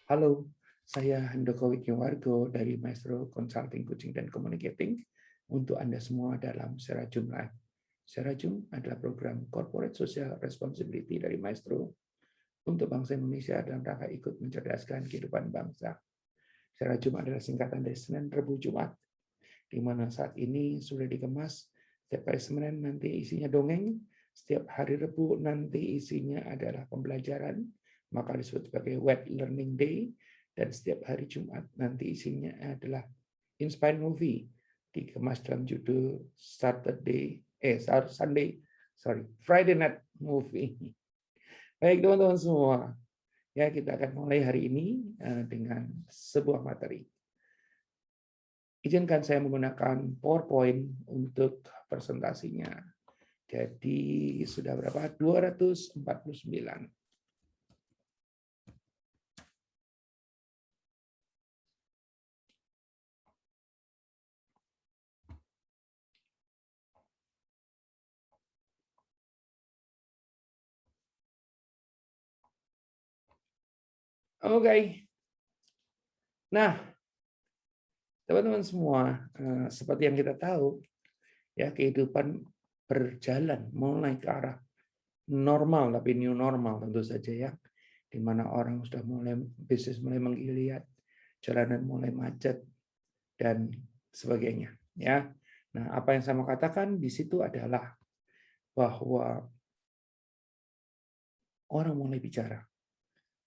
Halo, saya Handoko Wikiwargo dari Maestro Consulting Coaching dan Communicating untuk Anda semua dalam Serajum Live. Serajum adalah program Corporate Social Responsibility dari Maestro untuk bangsa Indonesia dalam rangka ikut mencerdaskan kehidupan bangsa. Serajum adalah singkatan dari Senin, Rabu, Jumat, di mana saat ini sudah dikemas. Setiap hari Senin nanti isinya dongeng, setiap hari Rabu nanti isinya adalah pembelajaran, maka disebut sebagai Web Learning Day, dan setiap hari Jumat nanti isinya adalah Inspire Movie, dikemas dalam judul Friday Night Movie. Baik teman-teman semua, ya kita akan mulai hari ini dengan sebuah materi. Izinkan saya menggunakan PowerPoint untuk presentasinya. Jadi sudah berapa? 249. Oke. Nah, teman-teman semua, seperti yang kita tahu, ya kehidupan berjalan mulai ke arah normal, tapi new normal tentu saja ya, di mana orang sudah mulai bisnis mulai menggeliat, jalanan mulai macet dan sebagainya. Ya, nah apa yang saya mau katakan di situ adalah bahwa orang mulai bicara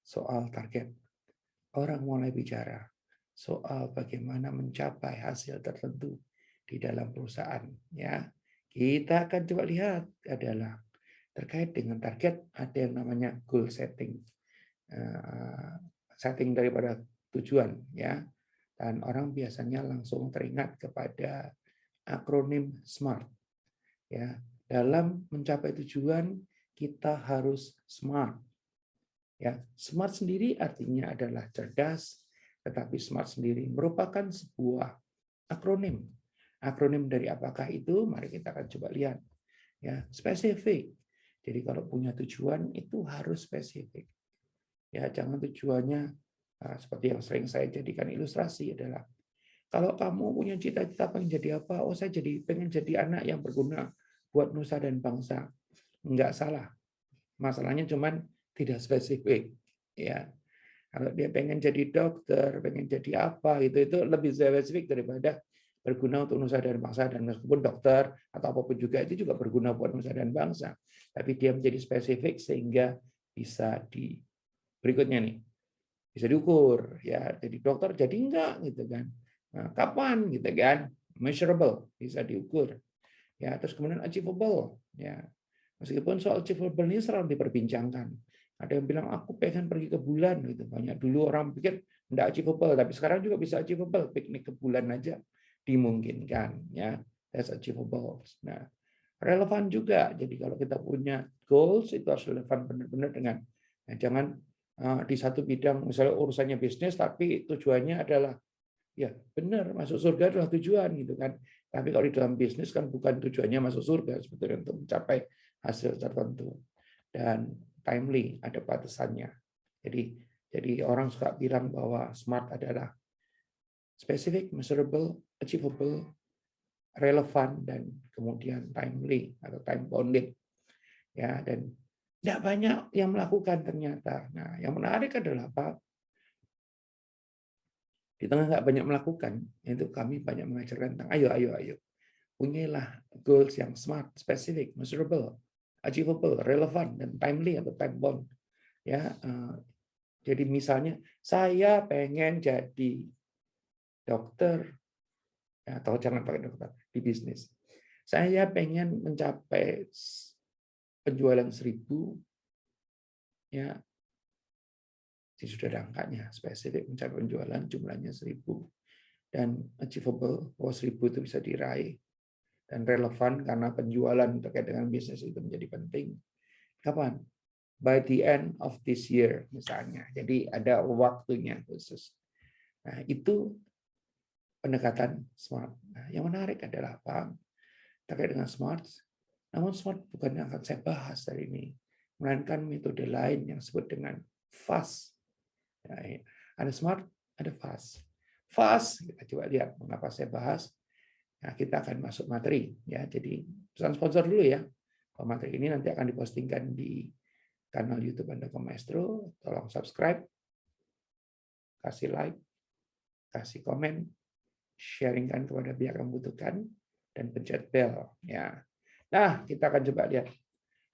soal target, orang mulai bicara soal bagaimana mencapai hasil tertentu di dalam perusahaan. Ya, kita akan coba lihat adalah terkait dengan target, ada yang namanya goal setting, setting daripada tujuan, ya. Dan orang biasanya langsung teringat kepada akronim SMART. Ya, dalam mencapai tujuan kita harus smart. Ya, smart sendiri artinya adalah cerdas, tetapi smart sendiri merupakan sebuah akronim. Akronim dari apakah itu? Mari kita akan coba lihat. Ya, spesifik. Jadi kalau punya tujuan itu harus spesifik. Ya, jangan tujuannya seperti yang sering saya jadikan ilustrasi adalah kalau kamu punya cita-cita pengen jadi apa? Oh, saya pengen jadi anak yang berguna buat nusa dan bangsa. Enggak salah. Masalahnya cuman tidak spesifik. Ya, kalau dia pengen jadi dokter, pengen jadi apa gitu, itu lebih spesifik daripada berguna untuk nusa dan bangsa. Dan meskipun dokter atau apapun juga itu juga berguna buat nusa dan bangsa. Tapi dia menjadi spesifik sehingga bisa berikutnya nih, bisa diukur ya. Jadi dokter jadi enggak gitu kan. Nah, kapan gitu kan? Measurable, bisa diukur. Ya, terus kemudian achievable ya. Meskipun soal achievable ini selalu diperbincangkan. Ada yang bilang aku pengen pergi ke bulan gitu. Banyak dulu orang pikir enggak achievable, tapi sekarang juga bisa achievable. Piknik ke bulan aja dimungkinkan ya. That's achievable. Nah, relevan juga. Jadi kalau kita punya goals itu harus relevan benar-benar dengan jangan di satu bidang misalnya urusannya bisnis tapi tujuannya adalah ya benar masuk surga adalah tujuan gitu kan. Tapi kalau di dalam bisnis kan bukan tujuannya masuk surga, sebetulnya untuk mencapai hasil tertentu. Dan timely, ada batasannya. Jadi orang suka bilang bahwa SMART adalah specific, measurable, achievable, relevan, dan kemudian timely atau time bounded. Ya, dan tidak banyak yang melakukan ternyata. Nah, yang menarik adalah apa? Di tengah nggak banyak melakukan, itu kami banyak mengajarkan tentang ayo. Punyailah goals yang smart, specific, measurable, achievable, relevan, dan timely atau time bound. Ya, jadi misalnya saya pengen jadi dokter, atau jangan pakai dokter di bisnis. Saya pengen mencapai penjualan 1000, ya, sudah ada angkanya, spesifik mencapai penjualan jumlahnya 1000 dan achievable, 1000 itu bisa diraih dan relevan karena penjualan terkait dengan bisnis itu menjadi penting. Kapan? By the end of this year misalnya. Jadi ada waktunya khusus. Nah, itu pendekatan SMART. Nah, yang menarik adalah apa? Terkait dengan SMART. Namun SMART bukan yang akan saya bahas hari ini, melainkan metode lain yang disebut dengan FAST. Ada smart, ada fast. Fast, kita coba lihat mengapa saya bahas. Nah, kita akan masuk materi ya. Jadi pesan sponsor dulu ya. Materi ini nanti akan dipostingkan di kanal YouTube Handoko Maestro. Tolong subscribe, kasih like, kasih komen, sharingkan kepada pihak yang membutuhkan, dan pencet bell ya. Nah, kita akan coba lihat.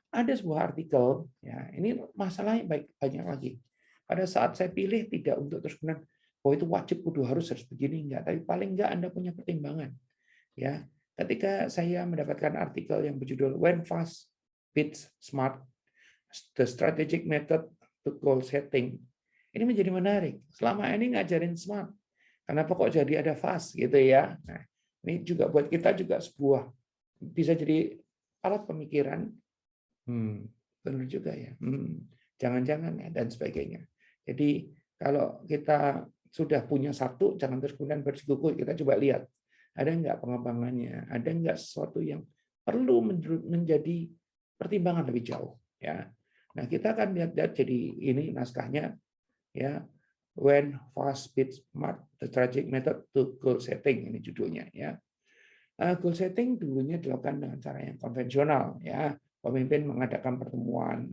Ada sebuah artikel ya. Ini masalahnya banyak lagi. Pada saat saya pilih tidak untuk terus kemudian oh itu wajib kudu harus begini enggak, tapi paling enggak Anda punya pertimbangan. Ya, ketika saya mendapatkan artikel yang berjudul When Fast Beats Smart, the Strategic Method to Goal Setting, ini menjadi menarik. Selama ini ngajarin smart, kenapa kok jadi ada fast gitu ya? Nah, ini juga buat kita juga sebuah bisa jadi alat pemikiran. Benar juga ya. Jangan-jangan ya dan sebagainya. Jadi kalau kita sudah punya satu, jangan terus kemudian bersikukuh. Kita coba lihat ada nggak pengembangannya, ada nggak sesuatu yang perlu menjadi pertimbangan lebih jauh. Ya, nah kita akan lihat jadi ini naskahnya ya. When Fast Beats Smart, the Strategic Method to Goal Setting, ini judulnya ya. Goal setting dulunya dilakukan dengan cara yang konvensional ya. Pemimpin mengadakan pertemuan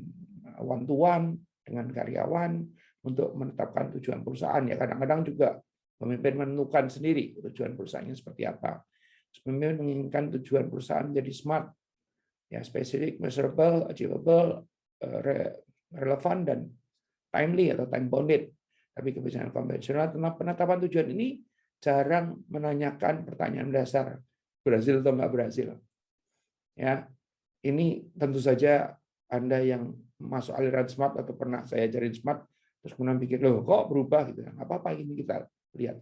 one to one dengan karyawan untuk menetapkan tujuan perusahaan ya. Kadang-kadang juga pemimpin menentukan sendiri tujuan perusahaannya seperti apa. Pemimpin menginginkan tujuan perusahaan menjadi smart, ya specific, measurable, achievable, relevan dan timely atau time bounded. Tapi kebijakan konvensional tentang penetapan tujuan ini jarang menanyakan pertanyaan dasar berhasil atau nggak berhasil. Ya, ini tentu saja Anda yang masuk aliran smart atau pernah saya ajarin smart, terus kemudian pikir, loh kok berubah gitu. Apa-apa ini kita lihat.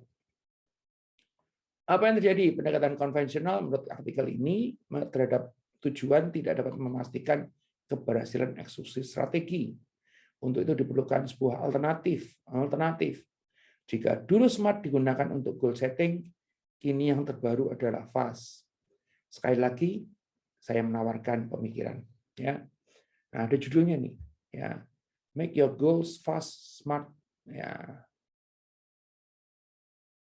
Apa yang terjadi? Pendekatan konvensional menurut artikel ini terhadap tujuan tidak dapat memastikan keberhasilan eksekusi strategi. Untuk itu diperlukan sebuah alternatif. Jika dulu smart digunakan untuk goal setting, kini yang terbaru adalah fast. Sekali lagi, saya menawarkan pemikiran. Ya, nah, ada judulnya nih. Ya, make your goals fast, smart. Ya,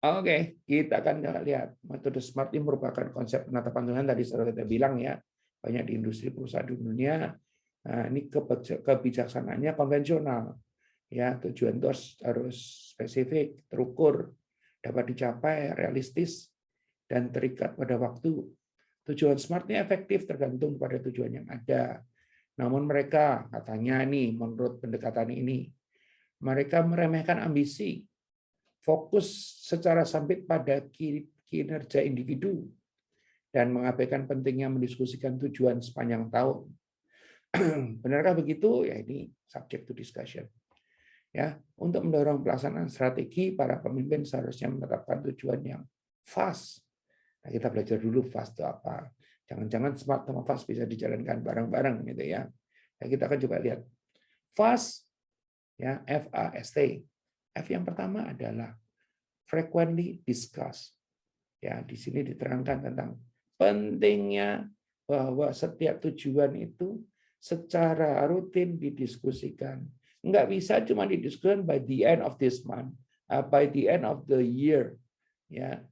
oke, kita akan lihat metode smart ini merupakan konsep penetapan tujuan tadi sudah kita bilang ya, banyak di industri perusahaan di dunia. Nah, ini kebijaksanaannya konvensional. Ya, tujuan itu harus spesifik, terukur, dapat dicapai, realistis, dan terikat pada waktu. Tujuan smart ini efektif tergantung pada tujuan yang ada. Namun mereka katanya nih menurut pendekatan ini, mereka meremehkan ambisi, fokus secara sempit pada kinerja individu, dan mengabaikan pentingnya mendiskusikan tujuan sepanjang tahun. Benarkah begitu? Ya ini subject to discussion. Ya, untuk mendorong pelaksanaan strategi, para pemimpin seharusnya menetapkan tujuan yang fast. Nah, kita belajar dulu fast itu apa. Jangan-jangan smart sama fast bisa dijalankan bareng-bareng gitu ya. Nah, kita akan coba lihat. Fast ya, FAST. F yang pertama adalah frequently discussed. Ya, di sini diterangkan tentang pentingnya bahwa setiap tujuan itu secara rutin didiskusikan. Enggak bisa cuma didiskusikan by the end of this month, by the end of the year. Ya,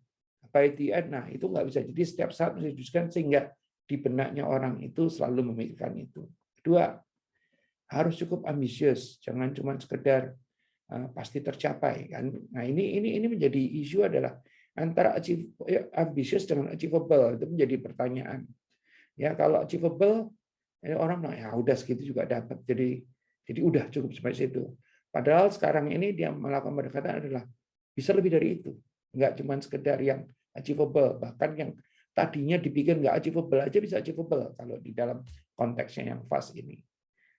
by the end, nah itu nggak bisa. Jadi setiap saat mesti didiskusikan sehingga di benaknya orang itu selalu memikirkan itu. Kedua, harus cukup ambisius, jangan cuma sekedar pasti tercapai kan. Nah ini menjadi isu adalah antara ambisius dengan achievable, itu menjadi pertanyaan. Ya kalau achievable orang bilang ya udah segitu juga dapat. Jadi udah cukup sampai situ. Padahal sekarang ini dia melakukan pendekatan adalah bisa lebih dari itu. Enggak cuma sekedar yang achievable, bahkan yang tadinya dipikir nggak achievable aja bisa achievable kalau di dalam konteksnya yang fast ini.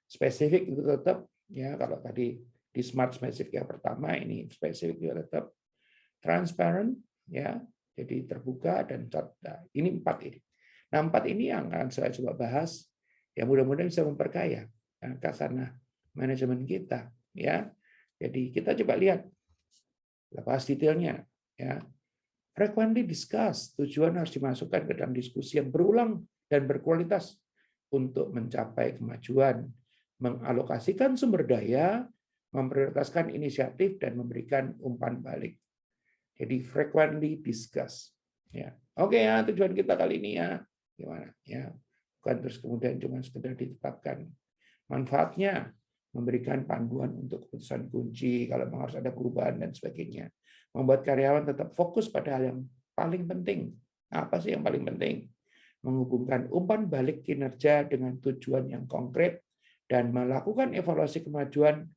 Spesifik itu tetap ya kalau tadi di smart spesifik yang pertama, ini spesifik juga tetap transparent ya, jadi terbuka dan ini 4 ini. Nah 4 ini yang akan saya coba bahas ya, mudah-mudahan bisa memperkaya kasana manajemen kita ya. Jadi kita coba lihat bahas detailnya ya. Frequently discuss, tujuan harus dimasukkan ke dalam diskusi yang berulang dan berkualitas untuk mencapai kemajuan, mengalokasikan sumber daya memprioritaskan inisiatif dan memberikan umpan balik. Jadi frequently discuss. Ya, oke ya tujuan kita kali ini ya, gimana? Ya, bukan terus kemudian cuma sekedar ditetapkan. Manfaatnya memberikan panduan untuk keputusan kunci kalau memang harus ada perubahan dan sebagainya. Membuat karyawan tetap fokus pada hal yang paling penting. Apa sih yang paling penting? Menghubungkan umpan balik kinerja dengan tujuan yang konkret dan melakukan evaluasi kemajuan,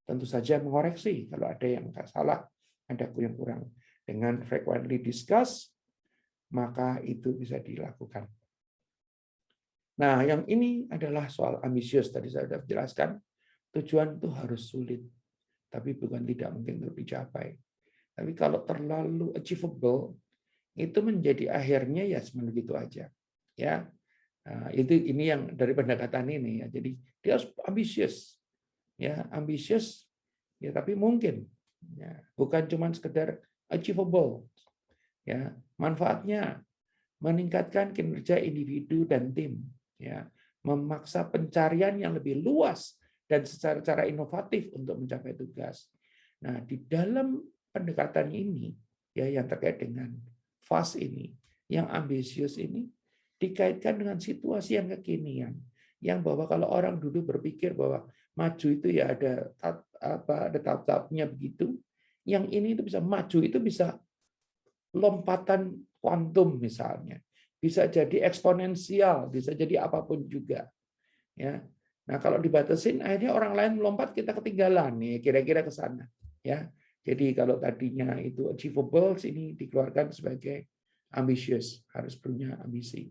tentu saja mengoreksi kalau ada yang salah, ada yang kurang. Dengan frequently discuss, maka itu bisa dilakukan. Nah, yang ini adalah soal ambisius. Tadi saya sudah jelaskan, tujuan itu harus sulit, tapi bukan tidak mungkin untuk dicapai. Tapi kalau terlalu achievable, itu menjadi akhirnya ya cuma begitu aja. Ya, nah, ini yang dari pendekatan ini ya. Jadi dia harus ambisius, ya ambisius, ya tapi mungkin, ya bukan cuma sekedar achievable. Ya, manfaatnya meningkatkan kinerja individu dan tim, ya, memaksa pencarian yang lebih luas dan secara inovatif untuk mencapai tugas. Nah, di dalam pendekatan ini, ya yang terkait dengan fast ini, yang ambisius ini, dikaitkan dengan situasi yang kekinian, yang bahwa kalau orang dulu berpikir bahwa maju itu ya ada tahap-tahapnya begitu, yang ini itu bisa maju itu bisa lompatan kuantum misalnya, bisa jadi eksponensial, bisa jadi apapun juga. Ya, nah kalau dibatasin, akhirnya orang lain melompat kita ketinggalan nih, kira-kira ke sana. Ya, jadi kalau tadinya itu achievable, ini dikeluarkan sebagai ambitious, harus punya ambisi.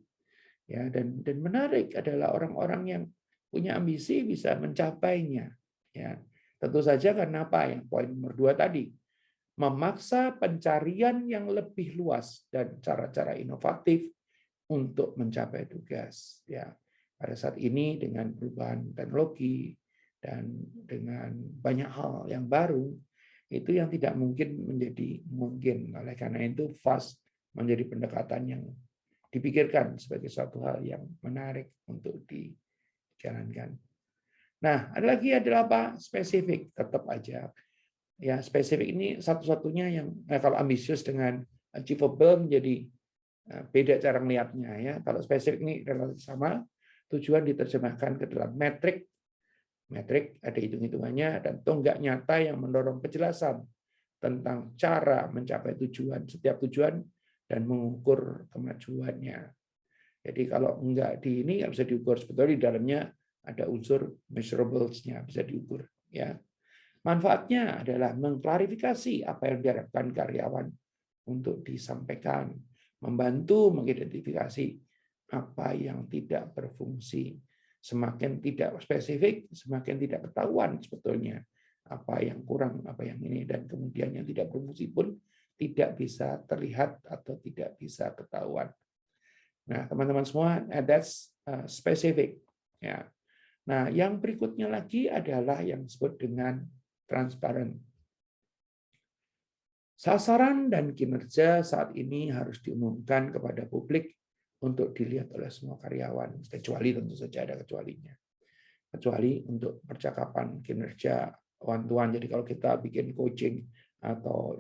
Ya, dan menarik adalah orang-orang yang punya ambisi bisa mencapainya. Ya, tentu saja karena apa? Yang poin nomor 2 tadi, memaksa pencarian yang lebih luas dan cara-cara inovatif untuk mencapai tugas. Ya, pada saat ini dengan perubahan teknologi dan dengan banyak hal yang baru, itu yang tidak mungkin menjadi mungkin. Oleh karena itu, fast menjadi pendekatan yang dipikirkan sebagai suatu hal yang menarik untuk dijalankan. Nah, ada lagi adalah apa? Spesifik, tetap aja. Ya, spesifik ini satu-satunya yang kalau ambisius dengan achievable menjadi beda cara melihatnya ya. Kalau spesifik ini relatif sama, tujuan diterjemahkan ke dalam metrik. Metrik ada hitung-hitungannya dan tonggak nyata yang mendorong kejelasan tentang cara mencapai tujuan, setiap tujuan dan mengukur kemajuannya. Jadi kalau enggak di ini nggak bisa diukur, sebetulnya di dalamnya ada unsur measurables-nya bisa diukur ya. Manfaatnya adalah mengklarifikasi apa yang diharapkan karyawan untuk disampaikan, membantu mengidentifikasi apa yang tidak berfungsi. Semakin tidak spesifik, semakin tidak ketahuan sebetulnya apa yang kurang, apa yang ini, dan kemudian yang tidak berfungsi pun tidak bisa terlihat atau tidak bisa ketahuan. Nah, teman-teman semua, that's specific. Ya. Nah, yang berikutnya lagi adalah yang disebut dengan transparan. Sasaran dan kinerja saat ini harus diumumkan kepada publik untuk dilihat oleh semua karyawan, kecuali tentu saja ada kecualinya. Kecuali untuk percakapan kinerja one-to-one. Jadi kalau kita bikin coaching atau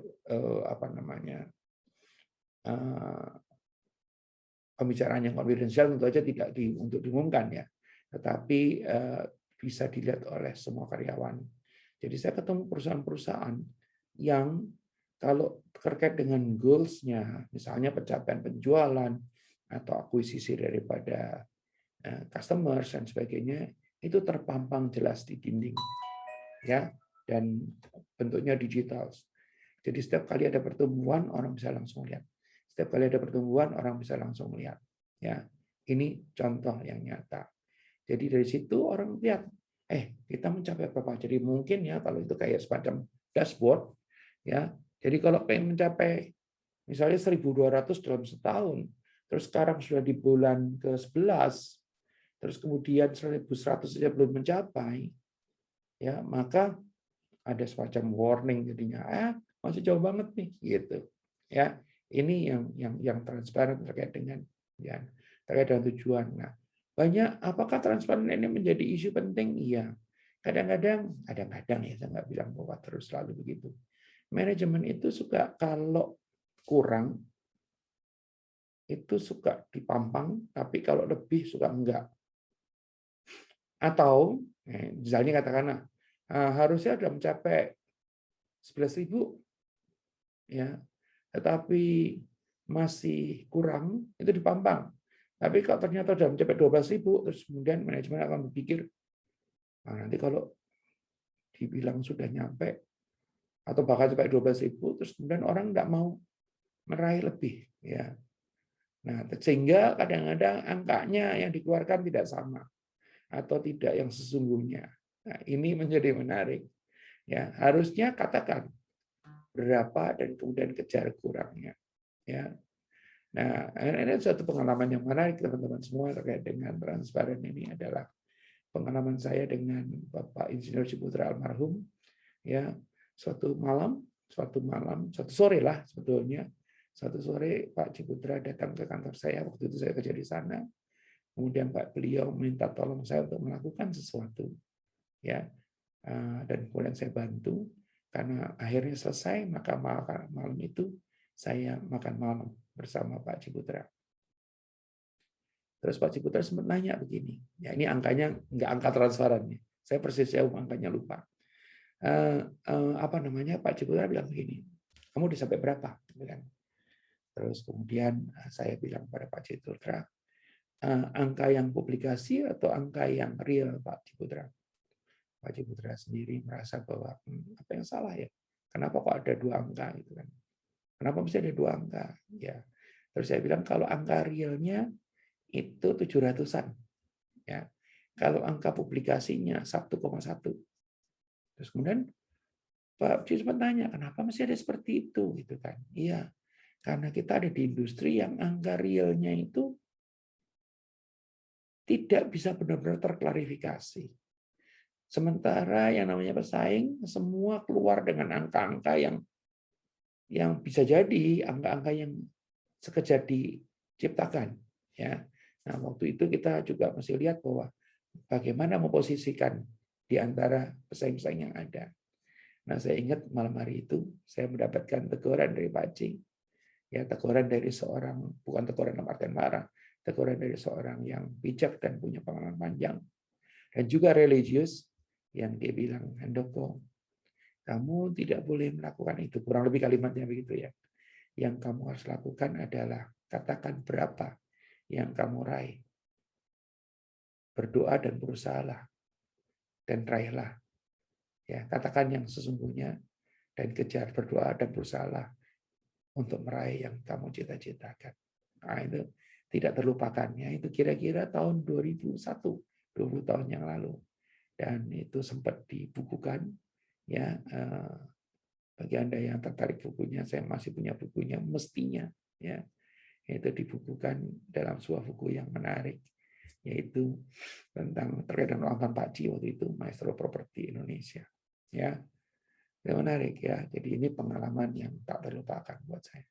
pembicaraan yang konfidensial tentu saja tidak untuk diumumkan ya, tetapi bisa dilihat oleh semua karyawan. Jadi saya ketemu perusahaan-perusahaan yang kalau terkait dengan goals-nya, misalnya pencapaian penjualan atau akuisisi daripada customers dan sebagainya, itu terpampang jelas di dinding, ya, dan bentuknya digital. Jadi setiap kali ada pertumbuhan orang bisa langsung lihat. Setiap kali ada pertumbuhan orang bisa langsung lihat. Ya, ini contoh yang nyata. Jadi dari situ orang lihat, kita mencapai berapa. Jadi mungkin ya kalau itu kayak semacam dashboard, ya. Jadi kalau pengen mencapai misalnya 1.200 dalam setahun, terus sekarang sudah di bulan ke-11, terus kemudian 1.100 saja belum mencapai, ya maka ada semacam warning jadinya, masih jauh banget nih, gitu. Ya, ini yang transparan terkait dengan ya, terkait dengan tujuan. Nah, apakah transparan ini menjadi isu penting? Iya. Kadang-kadang ya, saya nggak bilang bahwa terus selalu begitu. Manajemen itu suka kalau kurang, itu suka dipampang, tapi kalau lebih suka enggak. Atau, misalnya katakanlah, harusnya sudah mencapai 11.000, ya, tetapi masih kurang, itu dipampang. Tapi kalau ternyata sudah mencapai 12.000, terus kemudian manajemen akan berpikir, nanti kalau dibilang sudah nyampe, atau bahkan sampai 12.000, terus kemudian orang nggak mau meraih lebih. Ya. Nah, sehingga kadang-kadang angkanya yang dikeluarkan tidak sama, atau tidak yang sesungguhnya. Nah, ini menjadi menarik. Ya, harusnya katakan berapa dan kemudian kejar kurangnya. Ya. Nah, ini suatu pengalaman yang menarik teman-teman semua terkait dengan transparan ini adalah pengalaman saya dengan Bapak Insinyur Ciputra almarhum. Ya, suatu sore lah sebetulnya. Suatu sore Pak Ciputra datang ke kantor saya, waktu itu saya kerja di sana. Kemudian Pak beliau minta tolong saya untuk melakukan sesuatu, ya, dan kemudian saya bantu. Karena akhirnya selesai, maka malam itu saya makan malam bersama Pak Ciputra. Terus Pak Ciputra sempat nanya begini, ya ini angkanya nggak angka transparannya, saya persis angkanya lupa. Apa namanya, Pak Ciputra bilang begini, kamu udah sampai berapa? Terus kemudian saya bilang pada Pak Ciputra, angka yang publikasi atau angka yang real, Pak Ciputra? Pak Ciputra sendiri merasa bahwa apa yang salah ya? Kenapa kok ada 2 angka gitu kan? Kenapa mesti ada 2 angka? Ya. Terus saya bilang kalau angka realnya itu 700-an. Ya. Kalau angka publikasinya 1,1. Terus kemudian Pak Cis tanya, kenapa masih ada seperti itu? Gitu kan? Iya, karena kita ada di industri yang angka realnya itu tidak bisa benar-benar terklarifikasi. Sementara yang namanya pesaing, semua keluar dengan angka-angka yang bisa jadi angka-angka yang sekejap diciptakan. Ya. Nah, waktu itu kita juga masih lihat bahwa bagaimana memposisikan di antara pesaing-pesaing yang ada. Nah, saya ingat malam hari itu saya mendapatkan teguran dari Pak Cing. Ya, teguran dari seorang, bukan teguran dalam artian marah, teguran dari seorang yang bijak dan punya pengalaman panjang. Dan juga religius, yang dia bilang, Handoko, kamu tidak boleh melakukan itu. Kurang lebih kalimatnya begitu ya. Yang kamu harus lakukan adalah katakan berapa yang kamu raih. Berdoa dan berusahalah. Dan raihlah. Ya, katakan yang sesungguhnya dan kejar, berdoa dan berusahalah untuk meraih yang kamu cita-citakan. Nah, itu tidak terlupakannya. Itu kira-kira tahun 2001, 20 tahun yang lalu. Dan itu sempat dibukukan. Ya, bagi Anda yang tertarik bukunya, saya masih punya bukunya, mestinya. Ya, itu dibukukan dalam sebuah buku yang menarik, yaitu tentang terkait dengan uang Pak Ci waktu itu, Maestro Properti Indonesia. Ya, itu menarik ya. Jadi ini pengalaman yang tak terlupakan buat saya.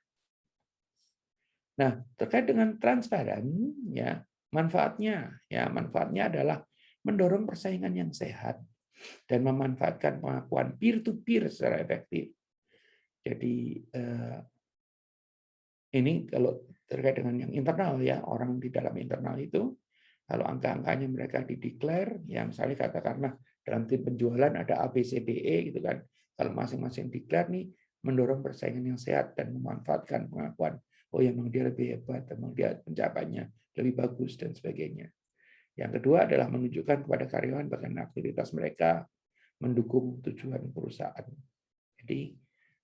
Nah, terkait dengan transparan, ya manfaatnya adalah mendorong persaingan yang sehat dan memanfaatkan pengakuan peer-to-peer secara efektif. Jadi ini kalau terkait dengan yang internal ya, orang di dalam internal itu, kalau angka-angkanya mereka dideklar, yang misalnya katakanlah dalam tim penjualan ada A, B, C, D, E gitu kan, kalau masing-masing deklar nih, mendorong persaingan yang sehat dan memanfaatkan pengakuan, oh ya memang dia lebih hebat, memang dia pencapaiannya lebih bagus dan sebagainya. Yang kedua adalah menunjukkan kepada karyawan bagaimana aktivitas mereka mendukung tujuan perusahaan. Jadi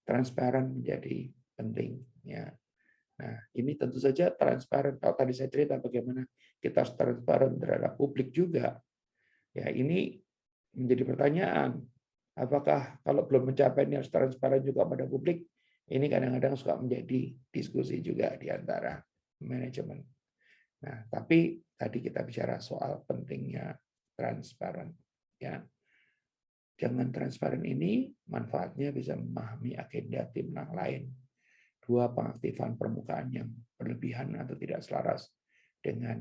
transparan menjadi penting ya. Nah, ini tentu saja transparan. Kalau tadi saya cerita bagaimana kita harus transparan terhadap publik juga. Ya, ini menjadi pertanyaan. Apakah kalau belum mencapai ini harus transparan juga pada publik? Ini kadang-kadang suka menjadi diskusi juga di antara manajemen. Nah, tapi tadi kita bicara soal pentingnya transparan. Ya, dengan transparan ini manfaatnya bisa memahami agenda tim yang lain. 2, pengaktifan permukaan yang berlebihan atau tidak selaras dengan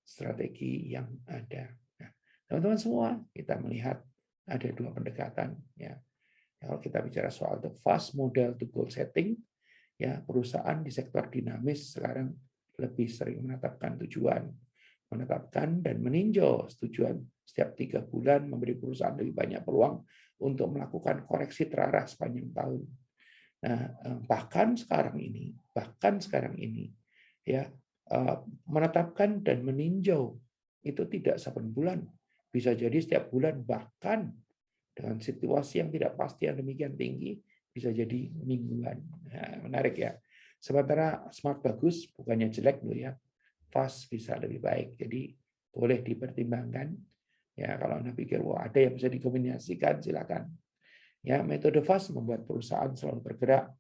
strategi yang ada. Nah, teman-teman semua, kita melihat ada dua pendekatan. Ya, kalau kita bicara soal the fast model to goal setting, ya perusahaan di sektor dinamis sekarang lebih sering menetapkan tujuan, menetapkan dan meninjau tujuan setiap 3 bulan, memberi perusahaan lebih banyak peluang untuk melakukan koreksi terarah sepanjang tahun. Nah, bahkan sekarang ini, ya menetapkan dan meninjau itu tidak 7 bulan, bisa jadi setiap bulan, bahkan dengan situasi yang tidak pasti yang demikian tinggi, bisa jadi mingguan. Nah, menarik ya. Sementara smart bagus, bukannya jelek loh ya. Fast bisa lebih baik. Jadi boleh dipertimbangkan. Ya, kalau Anda pikir wah ada yang bisa dikombinasikan, silakan. Ya, metode fast membuat perusahaan selalu bergerak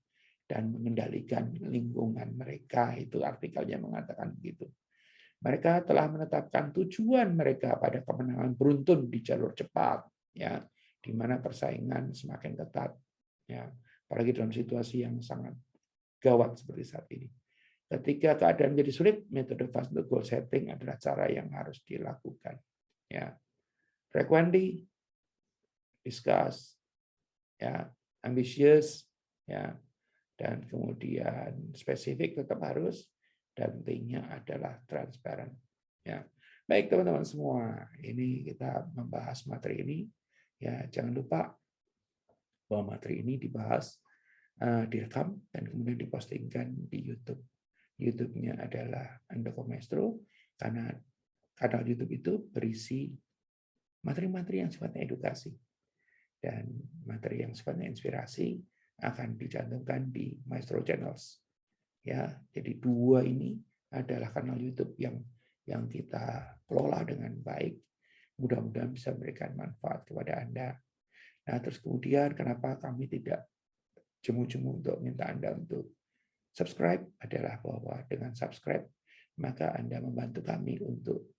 dan mengendalikan lingkungan mereka. Itu artikelnya mengatakan begitu. Mereka telah menetapkan tujuan mereka pada kemenangan beruntun di jalur cepat, ya, di mana persaingan semakin ketat, ya, apalagi dalam situasi yang sangat gawat seperti saat ini. Ketika keadaan menjadi sulit, metode fast goal setting adalah cara yang harus dilakukan. Ya, frequently discuss, ya, ambitious, ya, dan kemudian spesifik tetap harus, dan T-nya adalah transparan. Ya, baik teman-teman semua, ini kita membahas materi ini. Ya, jangan lupa bahwa materi ini dibahas, direkam dan kemudian dipostingkan di YouTube. YouTube-nya adalah Andoko Maestro, karena kanal YouTube itu berisi materi-materi yang sifatnya edukasi dan materi yang sifatnya inspirasi akan dicantumkan di Maestro Channels. Ya, jadi dua ini adalah kanal YouTube yang kita kelola dengan baik. Mudah-mudahan bisa memberikan manfaat kepada Anda. Nah, terus kemudian kenapa kami tidak jemu-jemu untuk minta Anda untuk subscribe adalah bahwa dengan subscribe maka Anda membantu kami untuk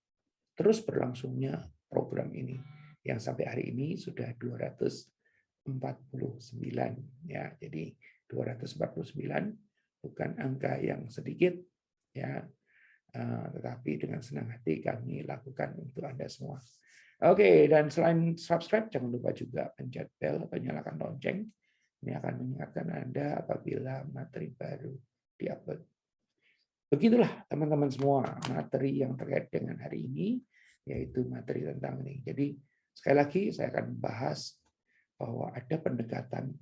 terus berlangsungnya program ini yang sampai hari ini sudah 249 ya. Jadi 249 bukan angka yang sedikit ya, tetapi dengan senang hati kami lakukan untuk Anda semua. Oke, dan selain subscribe jangan lupa juga pencet bel atau nyalakan lonceng. Ini akan mengingatkan Anda apabila materi baru diupload. Begitulah teman-teman semua materi yang terkait dengan hari ini, yaitu materi tentang ini. Jadi sekali lagi saya akan membahas bahwa ada pendekatan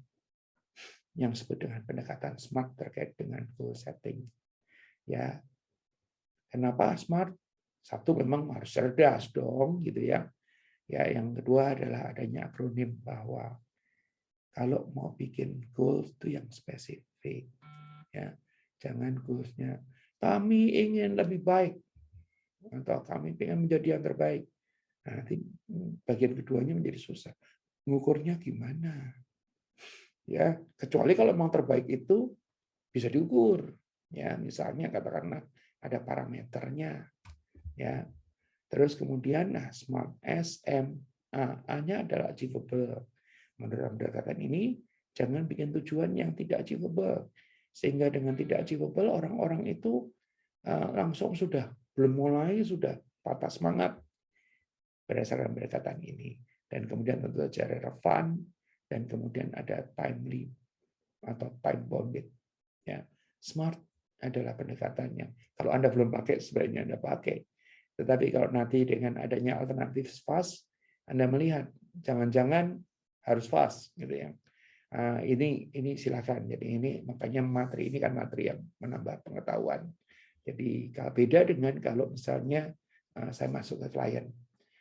yang disebut dengan pendekatan SMART terkait dengan goal setting. Ya, kenapa SMART? Satu, memang harus cerdas dong, gitu ya. Ya, yang kedua adalah adanya akronim bahwa kalau mau bikin goal itu yang spesifik, ya, jangan goalsnya kami ingin lebih baik atau kami ingin menjadi yang terbaik. Nah, nanti bagian keduanya menjadi susah. Mengukurnya gimana? Ya, kecuali kalau memang terbaik itu bisa diukur. Ya, misalnya katakanlah ada parameternya. Ya. Terus kemudian SMART A-nya adalah achievable. Menurut pendekatan ini jangan bikin tujuan yang tidak achievable. Sehingga dengan tidak achievable orang-orang itu langsung sudah belum mulai sudah patah semangat berdasarkan pendekatan ini. Dan kemudian tentu saja relevan dan kemudian ada timely atau time bounded. Ya, SMART adalah pendekatannya. Kalau Anda belum pakai sebaiknya Anda pakai. Tetapi kalau nanti dengan adanya alternatif fast, Anda melihat jangan-jangan harus fast, gitu ya. Ini silakan. Jadi ini makanya materi ini kan materi yang menambah pengetahuan. Jadi kalau beda dengan kalau misalnya saya masuk ke klien.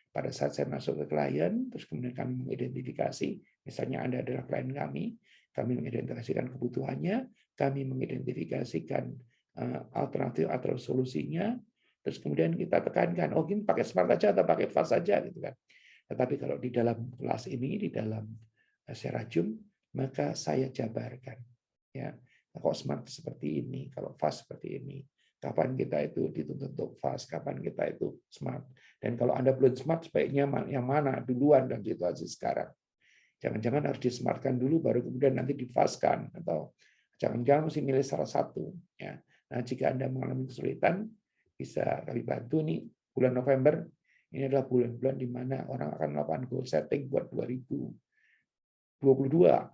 Pada saat saya masuk ke klien, terus kemudian kami mengidentifikasi, misalnya Anda adalah klien kami mengidentifikasikan kebutuhannya, kami mengidentifikasikan alternatif atau solusinya, terus kemudian kita tekankan, oh ini pakai smart aja atau pakai fast saja gitu kan. Tetapi kalau di dalam kelas ini, di dalam Serajum, maka saya jabarkan. Ya, kok smart seperti ini, kalau fast seperti ini. Kapan kita itu dituntut untuk fast, kapan kita itu smart. Dan kalau Anda belum smart, sebaiknya yang mana duluan dalam situasi sekarang. Jangan-jangan harus dismartkan dulu, baru kemudian nanti difastkan. Atau jangan-jangan mesti milih salah satu. Ya. Nah, jika Anda mengalami kesulitan, bisa kami bantu nih bulan November Ini adalah bulan-bulan di mana orang akan melakukan goal setting buat 2022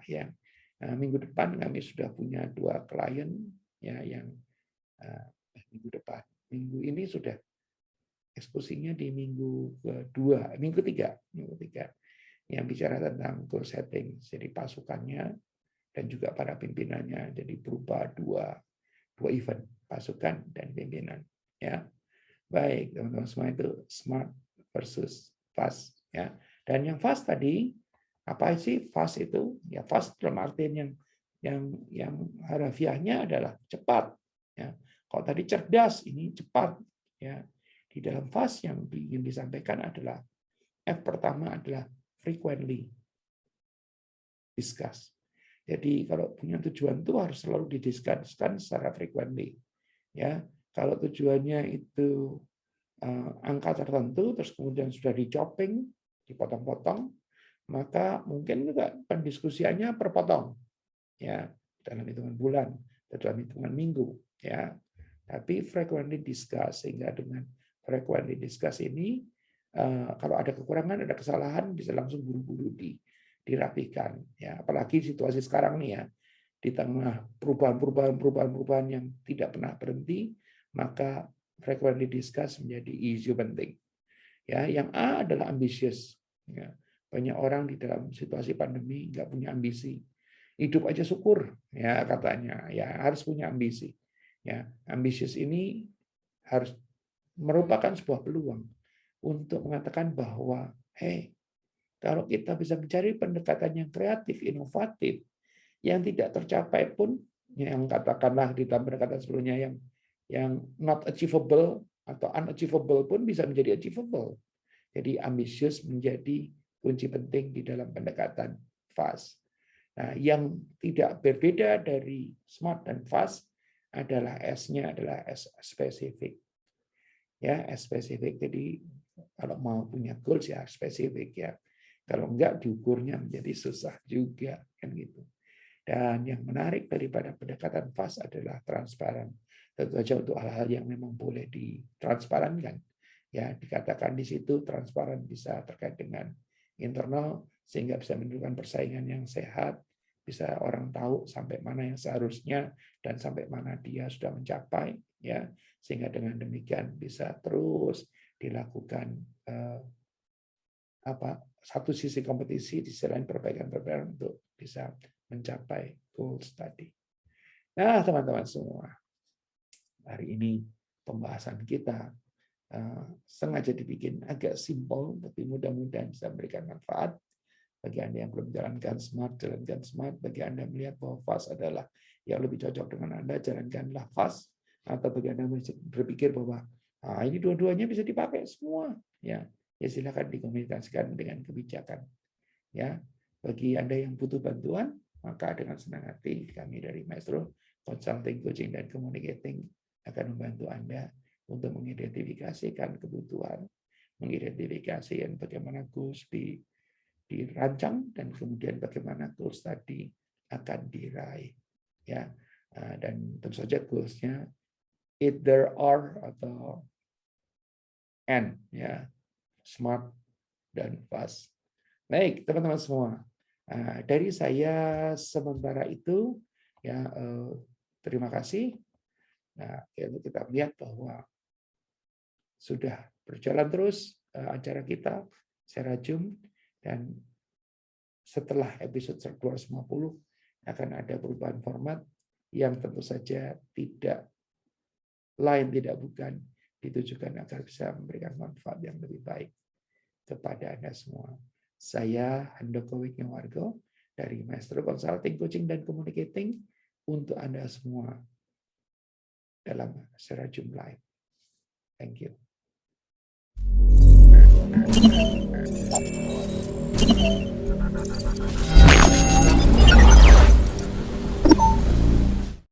ya. Nah, minggu depan kami sudah punya 2 klien ya yang minggu depan. Minggu ini sudah eksekusinya di minggu kedua, minggu ketiga yang bicara tentang goal setting. Jadi pasukannya dan juga para pimpinannya jadi berupa dua event, pasukan dan pimpinan ya. Baik, teman-teman semua, itu smart versus fast ya. Dan yang fast tadi apa sih fast itu? Ya fast dalam artian yang harafiahnya adalah cepat ya. Kalau tadi cerdas, ini cepat ya. Di dalam fast yang ingin disampaikan adalah F pertama adalah frequently discuss. Jadi kalau punya tujuan itu harus selalu didiskuskan secara frequently ya. Kalau tujuannya itu angka tertentu, terus kemudian sudah di-chopping, dipotong-potong, maka mungkin juga pendiskusiannya perpotong, ya, dalam hitungan bulan, dalam hitungan minggu, ya. Tapi frequently discuss, sehingga dengan frequently discuss ini, kalau ada kekurangan, ada kesalahan, bisa langsung buru-buru dirapikan, ya. Apalagi situasi sekarang nih ya, di tengah perubahan yang tidak pernah berhenti, maka frequently discuss menjadi isu penting. Ya, yang A adalah ambisius. Ya, banyak orang di dalam situasi pandemi nggak punya ambisi. Hidup aja syukur, ya katanya. Ya, harus punya ambisi. Ya, ambisius ini harus merupakan sebuah peluang untuk mengatakan bahwa, kalau kita bisa mencari pendekatan yang kreatif, inovatif, yang tidak tercapai pun, yang katakanlah di dalam pendekatan sebelumnya yang not achievable atau unachievable pun bisa menjadi achievable. Jadi ambisius menjadi kunci penting di dalam pendekatan fast. Nah, yang tidak berbeda dari smart dan fast adalah S-nya adalah S spesifik. Ya, S spesifik. Jadi kalau mau punya goals ya spesifik ya. Kalau enggak diukurnya menjadi susah juga kan gitu. Dan yang menarik daripada pendekatan fast adalah transparan. Tentu saja untuk hal-hal yang memang boleh ditransparankan. Ya, dikatakan di situ transparan bisa terkait dengan internal sehingga bisa menunjukkan persaingan yang sehat, bisa orang tahu sampai mana yang seharusnya dan sampai mana dia sudah mencapai ya. Sehingga dengan demikian bisa terus dilakukan satu sisi kompetisi di sisi lain perbaikan untuk bisa mencapai goals tadi. Nah, teman-teman semua, hari ini pembahasan kita sengaja dibikin agak simpel, tapi mudah-mudahan bisa memberikan manfaat. Bagi Anda yang belum jalankan smart, jalankan smart. Bagi Anda yang melihat bahwa fast adalah yang lebih cocok dengan Anda, jalankanlah fast. Atau bagi Anda berpikir bahwa ini dua-duanya bisa dipakai semua, ya silakan dikomunikasikan dengan kebijakan. Ya, bagi Anda yang butuh bantuan, maka dengan senang hati kami dari Maestro Consulting, Coaching, dan Communicating akan membantu Anda untuk mengidentifikasikan kebutuhan, mengidentifikasikan bagaimana goals dirancang dan kemudian bagaimana goals tadi akan diraih. Ya, dan tentu saja goals-nya either or atau and, ya, smart dan fast. Baik, teman-teman semua. Dari saya sementara itu, ya terima kasih. Nah, kita melihat bahwa sudah berjalan terus acara kita secara Zoom, dan setelah episode 250 akan ada perubahan format yang tentu saja tidak bukan ditujukan agar bisa memberikan manfaat yang lebih baik kepada Anda semua. Saya Handoko Wijnyowargo dari Maestro Consulting, Coaching, dan Communicating untuk Anda semua dalam secara Zoom Live. Thank you.